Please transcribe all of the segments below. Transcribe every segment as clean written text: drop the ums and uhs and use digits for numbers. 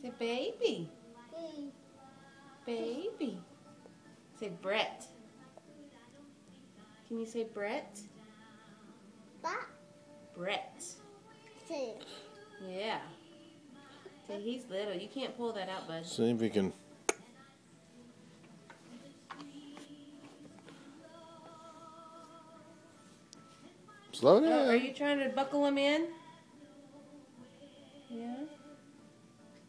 Say baby. Baby. Say Brett. Can you say Brett? Brett. Yeah. See, he's little. You can't pull that out, bud. See if we can. Slow down. Are you trying to buckle him in? Yeah.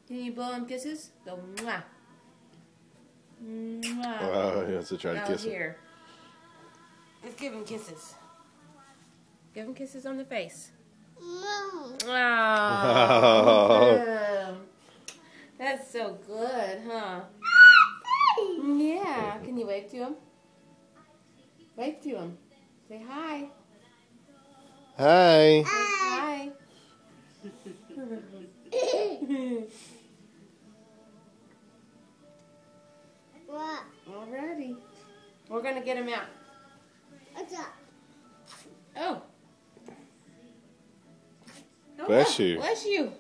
Can you blow him kisses? Go mwah. Mwah. Oh, he wants to try to kiss him. Here. Let's give him kisses. Give him kisses on the face. Oh. That's so good, huh? Yeah. Can you wave to him? Wave to him. Say hi. Hi. Hi. Alrighty. We're gonna get him out. Oh. Bless you. Bless you.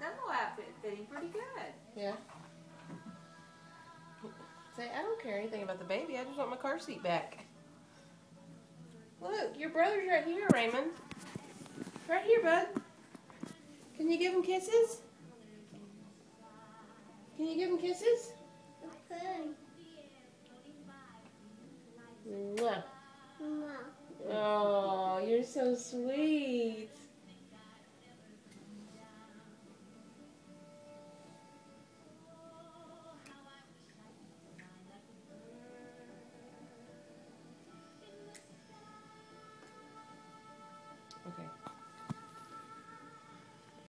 That little outfit is fitting pretty good. Yeah. Say, I don't care anything about the baby. I just want my car seat back. Look, your brother's right here, Raymond. Right here, bud. Can you give him kisses? Can you give him kisses? Mwah. Oh, you're so sweet.